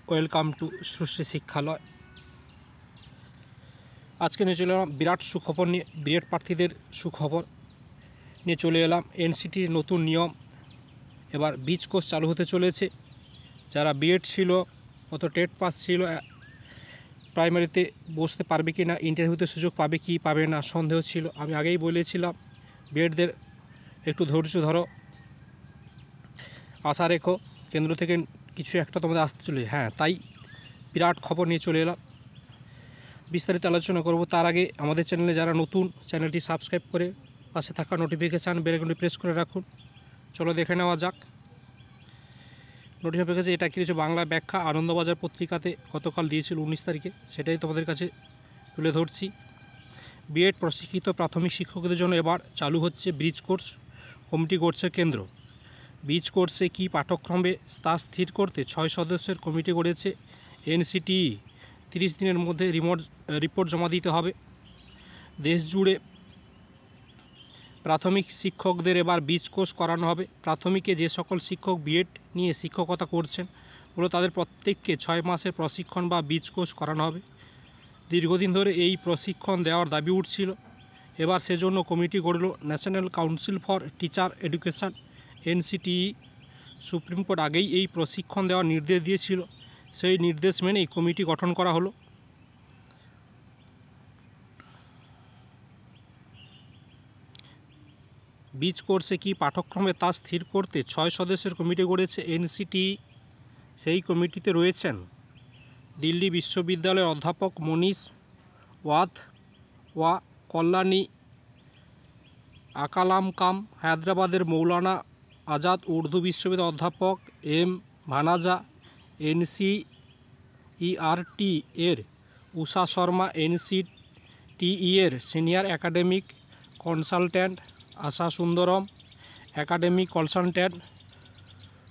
Welcome to সুশ্রী শিক্ষালয়। আজকে নিয়ে চলে এলাম বিরাট সুখবর নিয়ে, বিএড প্রার্থীদের সুখবর নিয়ে চলে এলাম। এনসিটির নতুন নিয়ম, এবার বীজ কোর্স চালু হতে চলেছে। যারা বিএড ছিল অত টেট পাস ছিল, প্রাইমারিতে বসতে পারবে কি না, ইন্টারভিউতে সুযোগ পাবে কি পাবে না সন্দেহ ছিল। আমি আগেই বলেছিলাম বিএডদের একটু ধৈর্য ধরো, আশা রেখো, কেন্দ্র থেকে কিছু একটা তোমাদের আসতে চলে। হ্যাঁ, তাই বিরাট খবর নিয়ে চলে এলাম, বিস্তারিত আলোচনা করব। তার আগে আমাদের চ্যানেলে যারা নতুন, চ্যানেলটি সাবস্ক্রাইব করে পাশে থাকা নোটিফিকেশান বেলআইকনটি প্রেস করে রাখুন। চলো দেখে নেওয়া যাক নোটিফিকেশন। এটা কি রয়েছে বাংলা ব্যাখ্যা, আনন্দবাজার পত্রিকাতে গতকাল দিয়েছিল 19 তারিখে, সেটাই তোমাদের কাছে তুলে ধরছি। বিএড প্রশিক্ষিত প্রাথমিক শিক্ষকদের জন্য এবার চালু হচ্ছে ব্রিজ কোর্স। কমিটি গড়ছে কেন্দ্র। ব্রিজ কোর্সে কী পাঠ্যক্রমে তা স্থির করতে 6 সদস্যের কমিটি গড়েছে এনসিটিই। 30 দিনের মধ্যে রিপোর্ট জমা দিতে হবে। দেশ জুড়ে প্রাথমিক শিক্ষকদের এবার ব্রিজ কোর্স করানো হবে। প্রাথমিকে যে সকল শিক্ষক বিএড নিয়ে শিক্ষকতা করছেন বলে তাদের প্রত্যেককে 6 মাসের প্রশিক্ষণ বা ব্রিজ কোর্স করানো হবে। দীর্ঘদিন ধরে এই প্রশিক্ষণ দেওয়ার দাবি উঠছিল, এবার সেজন্য কমিটি গড়ল National Council for Teacher Education NCTE. Supreme Court আগেই এই প্রশিক্ষণ দেওয়ার নির্দেশ দিয়েছিল, সেই নির্দেশ মেনেই কমিটি গঠন করা হলো। ব্রিজ কোর্সে কী পাঠ্যক্রমে তা স্থির করতে 6 সদস্যের কমিটি গড়েছে এনসিটিই। সেই কমিটিতে রয়েছেন দিল্লি বিশ্ববিদ্যালয়ের অধ্যাপক মনীষ ওয়া কল্যাণী আকালামকাম, হায়দ্রাবাদের মৌলানা আজাদ উর্দু বিশ্ববিদ্যালয়ের অধ্যাপক এম ভানাজা, এনসিইআরটি এর উষা শর্মা, এনসিটিই এর সিনিয়র একাডেমিক কনসালট্যান্ট আশা সুন্দরম, একাডেমিক কনসালট্যান্ট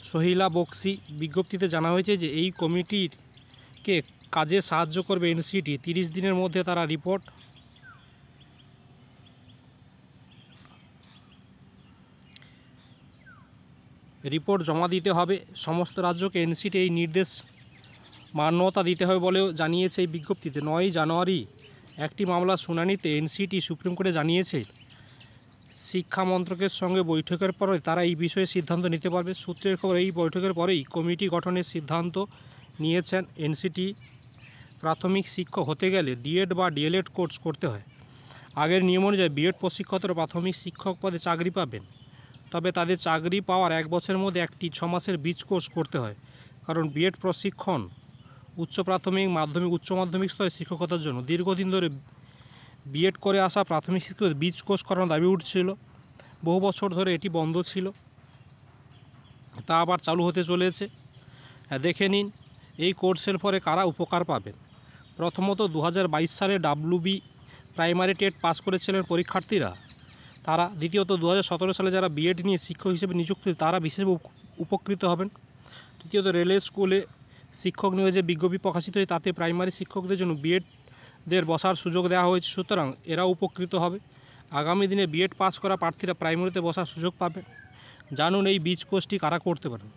সোহিলা বক্সি। বিজ্ঞপ্তিতে জানা হয়েছে যে এই কমিটিকে কাজে সাহায্য করবে এনসিটি। 30 দিনের মধ্যে তারা রিপোর্ট জমা দিতে হবে। সমস্ত রাজ্যকে এনসিটি এই নির্দেশ মান্যতা দিতে হবে বলেও জানিয়েছে এই বিজ্ঞপ্তিতে। 9 জানুয়ারি একটি মামলার শুনানিতে এনসিটি সুপ্রিম কোর্টে জানিয়েছে শিক্ষা মন্ত্রকের সঙ্গে বৈঠকের পরে তারা এই বিষয়ে সিদ্ধান্ত নিতে পারবে। সূত্রের খবর, এই বৈঠকের পরেই কমিটি গঠনের সিদ্ধান্ত নিয়েছেন এনসিটি। প্রাথমিক শিক্ষক হতে গেলে ডিএড বা ডিএলএড কোর্স করতে হয়। আগের নিয়ম অনুযায়ী বিএড প্রশিক্ষকরা প্রাথমিক শিক্ষক পদে চাকরি পাবেন, তবে তাদের চাকরি পাওয়ার 1 বছরের মধ্যে একটি 6 মাসের ব্রিজ কোর্স করতে হয়। কারণ বিএড প্রশিক্ষণ উচ্চ প্রাথমিক, মাধ্যমিক, উচ্চ মাধ্যমিক স্তরে শিক্ষকতার জন্য। দীর্ঘদিন ধরে বিএড করে আসা প্রাথমিক শিক্ষকদের ব্রিজ কোর্স করানোর দাবি উঠছিল। বহু বছর ধরে এটি বন্ধ ছিল, তা আবার চালু হতে চলেছে। দেখে নিন এই কোর্সের পরে কারা উপকার পাবেন। প্রথমত 2022 সালে WB প্রাইমারি টেট পাস করেছিলেন পরীক্ষার্থীরা, তারা। দ্বিতীয়ত 2017 সালে যারা বিএড নিয়ে শিক্ষক হিসেবে নিযুক্ত তারা বিশেষ উপকৃত হবেন। তৃতীয়ত রেলের স্কুলে শিক্ষক নিয়োগে যে বিজ্ঞপ্তি প্রকাশিত হয় তাতে প্রাইমারি শিক্ষকদের জন্য বিএডদের বসার সুযোগ দেওয়া হয়েছে, সুতরাং এরা উপকৃত হবে। আগামী দিনে বিএড পাস করা প্রার্থীরা প্রাইমারিতে বসার সুযোগ পাবেন। জানুন এই ব্রিজ কোর্সটি কারা করতে পারেন।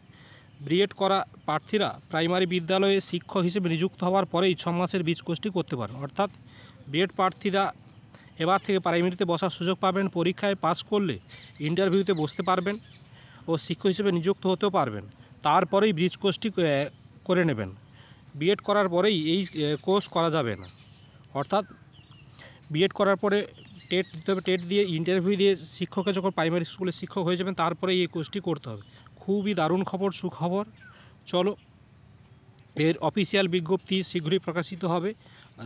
বিএড করা প্রার্থীরা প্রাইমারি বিদ্যালয়ে শিক্ষক হিসেবে নিযুক্ত হওয়ার পরেই 6 মাসের ব্রিজ কোর্সটি করতে পারেন। অর্থাৎ বিএড প্রার্থীরা এবার থেকে প্রাইমারিতে বসার সুযোগ পাবেন। পরীক্ষায় পাস করলে ইন্টারভিউতে বসতে পারবেন ও শিক্ষক হিসেবে নিযুক্ত হতেও পারবেন। তারপরেই ব্রিজ কোর্সটি করে নেবেন। বিএড করার পরেই এই কোর্স করা যাবে না। অর্থাৎ বিএড করার পরে টেট দিতে হবে, টেট দিয়ে ইন্টারভিউ দিয়ে শিক্ষকের যখন প্রাইমারি স্কুলে শিক্ষক হয়ে যাবেন তারপরেই এই কোর্সটি করতে হবে। খুবই দারুণ খবর, সুখবর। চলো, এর অফিসিয়াল বিজ্ঞপ্তি শীঘ্রই প্রকাশিত হবে।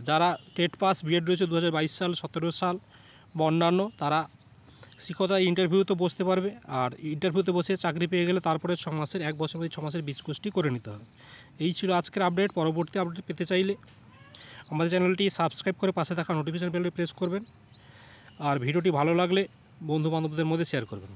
যারা টেট পাস বিএড রয়েছে 2022 সাল, 17 সাল বা অন্যান্য, তারা শিক্ষকতা ইন্টারভিউতে বসতে পারবে। আর ইন্টারভিউতে বসে চাকরি পেয়ে গেলে তারপরে 6 মাসের, 1 বছর 6 মাসের ব্রিজ কোর্সটি করে নিতে হবে। এই ছিল আজকের আপডেট। পরবর্তী আপডেট পেতে চাইলে আমাদের চ্যানেলটি সাবস্ক্রাইব করে পাশে থাকা নোটিফিকেশন বেলটি প্রেস করবেন। আর ভিডিওটি ভালো লাগলে বন্ধু বান্ধবদের মধ্যে শেয়ার করবেন।